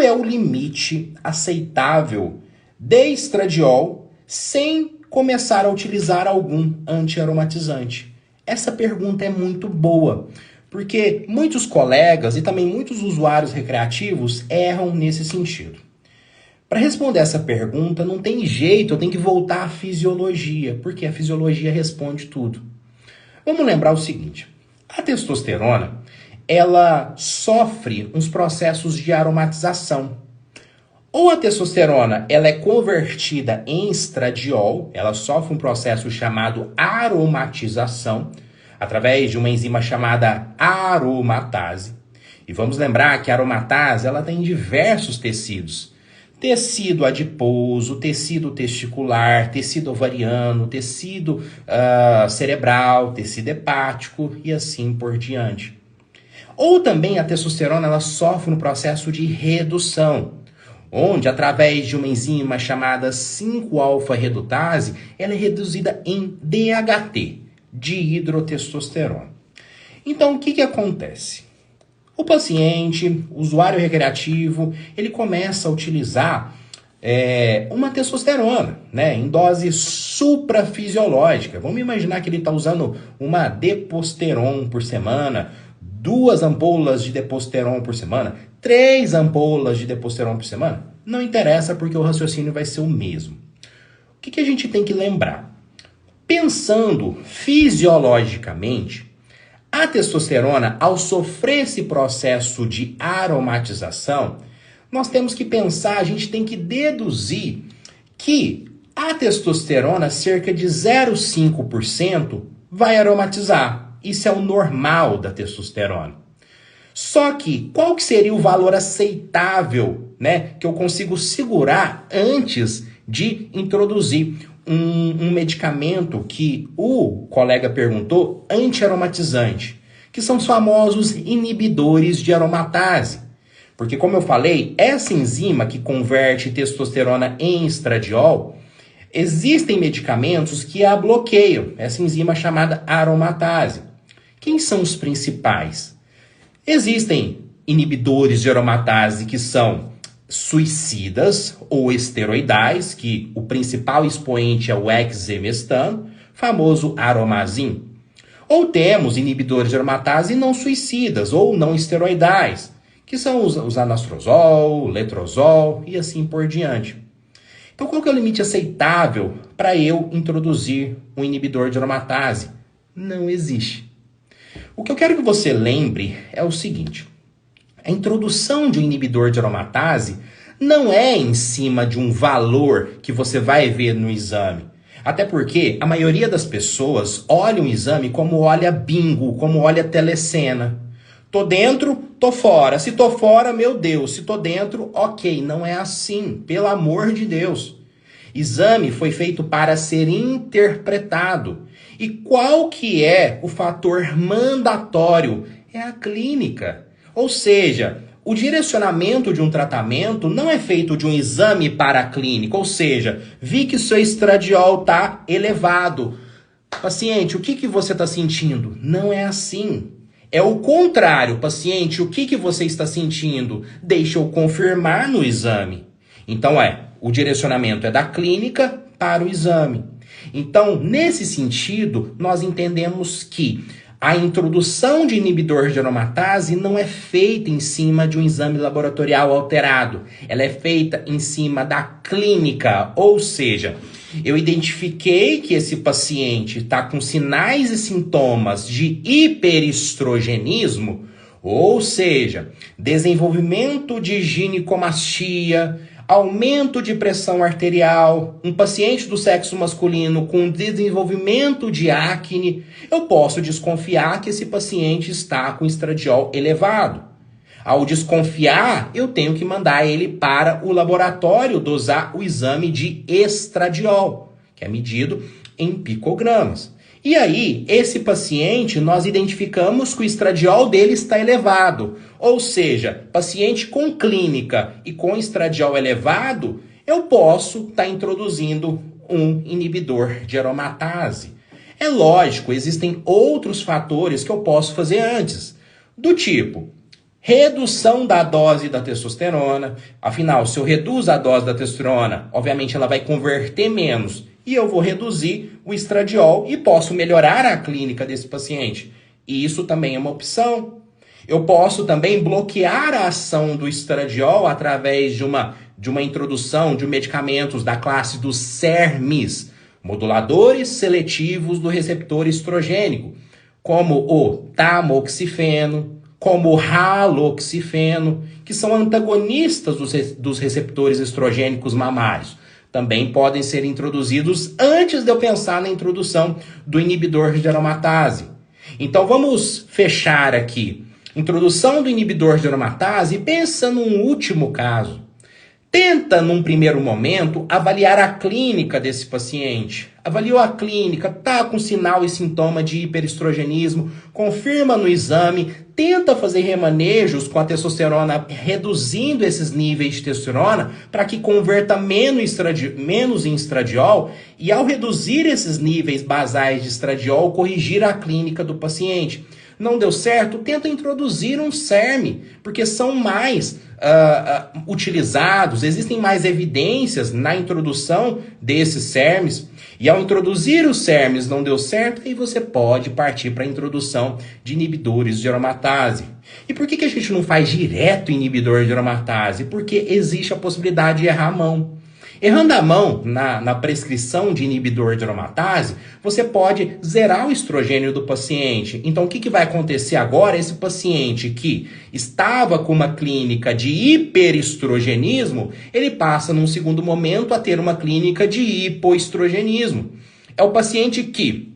é o limite aceitável de estradiol sem começar a utilizar algum antiaromatizante? Essa pergunta é muito boa, porque muitos colegas e também muitos usuários recreativos erram nesse sentido. Para responder essa pergunta, não tem jeito, eu tenho que voltar à fisiologia, porque a fisiologia responde tudo. Vamos lembrar o seguinte, a testosterona, ela sofre uns processos de aromatização. Ou a testosterona ela é convertida em estradiol, ela sofre um processo chamado aromatização, através de uma enzima chamada aromatase. E vamos lembrar que a aromatase ela tem diversos tecidos. Tecido adiposo, tecido testicular, tecido ovariano, tecido cerebral, tecido hepático e assim por diante. Ou também a testosterona ela sofre um processo de redução, onde através de uma enzima chamada 5-alfa-redutase, ela é reduzida em DHT, dihidrotestosterona. Então o que acontece? O paciente, o usuário recreativo, ele começa a utilizar uma testosterona, né, em dose suprafisiológica. Vamos imaginar que ele está usando uma Deposteron por semana, 2 ampolas de Deposteron por semana, 3 ampolas de Deposteron por semana. Não interessa porque o raciocínio vai ser o mesmo. O que a gente tem que lembrar? Pensando fisiologicamente, a testosterona, ao sofrer esse processo de aromatização, nós temos que pensar, a gente tem que deduzir que a testosterona, cerca de 0,5%, vai aromatizar. Isso é o normal da testosterona. Só que, qual que seria o valor aceitável, né, que eu consigo segurar antes de introduzir um medicamento que o colega perguntou, antiaromatizante, que são os famosos inibidores de aromatase. Porque, como eu falei, essa enzima que converte testosterona em estradiol, existem medicamentos que a bloqueiam, essa enzima chamada aromatase. Quem são os principais? Existem inibidores de aromatase que são suicidas ou esteroidais, que o principal expoente é o exemestano, famoso Aromazin. Ou temos inibidores de aromatase não suicidas ou não esteroidais, que são os anastrozol, letrozol e assim por diante. Então qual que é o limite aceitável para eu introduzir um inibidor de aromatase? Não existe. O que eu quero que você lembre é o seguinte: a introdução de um inibidor de aromatase não é em cima de um valor que você vai ver no exame. Até porque a maioria das pessoas olha o exame como olha bingo, como olha telecena. Tô dentro, tô fora. Se tô fora, meu Deus. Se tô dentro, ok. Não é assim, pelo amor de Deus. Exame foi feito para ser interpretado. E qual que é o fator mandatório? É a clínica. Ou seja, o direcionamento de um tratamento não é feito de um exame para a clínica. Ou seja, vi que seu estradiol está elevado. Paciente, o que você está sentindo? Não é assim. É o contrário. Paciente, o que você está sentindo? Deixa eu confirmar no exame. Então o direcionamento é da clínica para o exame. Então, nesse sentido, nós entendemos que a introdução de inibidor de aromatase não é feita em cima de um exame laboratorial alterado. Ela é feita em cima da clínica, ou seja, eu identifiquei que esse paciente está com sinais e sintomas de hiperestrogenismo, ou seja, desenvolvimento de ginecomastia, aumento de pressão arterial, um paciente do sexo masculino com desenvolvimento de acne, eu posso desconfiar que esse paciente está com estradiol elevado. Ao desconfiar, eu tenho que mandar ele para o laboratório dosar o exame de estradiol, que é medido em picogramas. E aí, esse paciente, nós identificamos que o estradiol dele está elevado. Ou seja, paciente com clínica e com estradiol elevado, eu posso estar introduzindo um inibidor de aromatase. É lógico, existem outros fatores que eu posso fazer antes. Do tipo, Redução da dose da testosterona. Afinal, se eu reduzo a dose da testosterona, obviamente ela vai converter menos. E eu vou reduzir o estradiol e posso melhorar a clínica desse paciente. E isso também é uma opção. Eu posso também bloquear a ação do estradiol através de uma introdução de medicamentos da classe dos SERMs, moduladores seletivos do receptor estrogênico, como o tamoxifeno, como o raloxifeno, que são antagonistas dos receptores estrogênicos mamários. Também podem ser introduzidos antes de eu pensar na introdução do inibidor de aromatase. Então vamos fechar aqui. Introdução do inibidor de aromatase e pensa num último caso. Tenta, num primeiro momento, avaliar a clínica desse paciente. Avaliou a clínica, está com sinal e sintoma de hiperestrogenismo, confirma no exame, tenta fazer remanejos com a testosterona, reduzindo esses níveis de testosterona para que converta menos em estradiol e, ao reduzir esses níveis basais de estradiol, corrigir a clínica do paciente. Não deu certo? Tenta introduzir um SERM, porque são mais utilizados, existem mais evidências na introdução desses SERMs. E ao introduzir os SERMs não deu certo, aí você pode partir para a introdução de inibidores de aromatase. E por que a gente não faz direto inibidor de aromatase? Porque existe a possibilidade de errar a mão. Errando a mão na prescrição de inibidor de aromatase, você pode zerar o estrogênio do paciente. Então, o que vai acontecer agora? Esse paciente que estava com uma clínica de hiperestrogenismo, ele passa, num segundo momento, a ter uma clínica de hipoestrogenismo. É o paciente que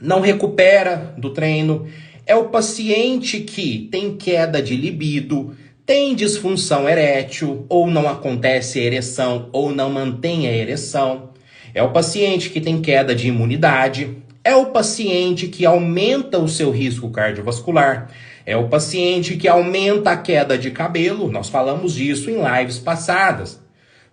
não recupera do treino, é o paciente que tem queda de libido, tem disfunção erétil, ou não acontece a ereção, ou não mantém a ereção. É o paciente que tem queda de imunidade. É o paciente que aumenta o seu risco cardiovascular. É o paciente que aumenta a queda de cabelo. Nós falamos disso em lives passadas.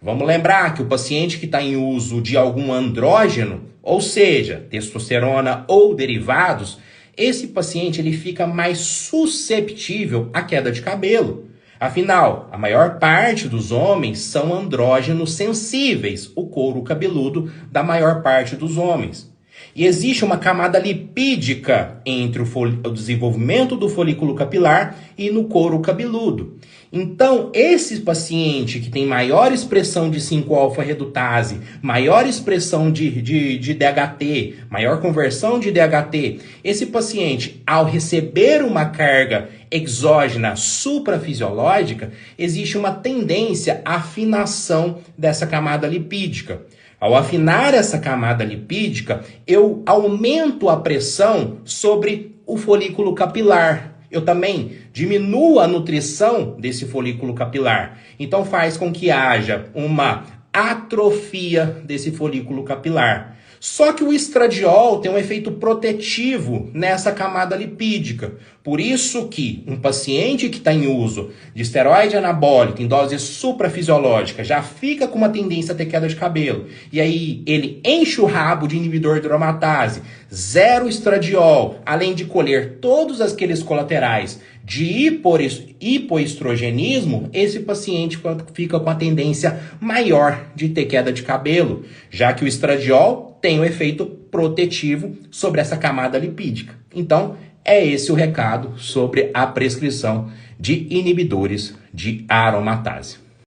Vamos lembrar que o paciente que está em uso de algum andrógeno, ou seja, testosterona ou derivados, esse paciente ele fica mais susceptível à queda de cabelo. Afinal, a maior parte dos homens são andrógenos sensíveis, o couro cabeludo da maior parte dos homens. E existe uma camada lipídica entre o desenvolvimento do folículo capilar e no couro cabeludo. Então, esse paciente que tem maior expressão de 5-alfa-redutase, maior expressão de DHT, maior conversão de DHT, esse paciente, ao receber uma carga exógena suprafisiológica, existe uma tendência à afinação dessa camada lipídica. Ao afinar essa camada lipídica, eu aumento a pressão sobre o folículo capilar. Eu também diminuo a nutrição desse folículo capilar. Então faz com que haja uma atrofia desse folículo capilar. Só que o estradiol tem um efeito protetivo nessa camada lipídica. Por isso que um paciente que está em uso de esteroide anabólico em dose suprafisiológica já fica com uma tendência a ter queda de cabelo. E aí ele enche o rabo de inibidor de aromatase, zero estradiol, além de colher todos aqueles colaterais de hipoestrogenismo, esse paciente fica com a tendência maior de ter queda de cabelo, já que o estradiol tem um efeito protetivo sobre essa camada lipídica. Então, é esse o recado sobre a prescrição de inibidores de aromatase.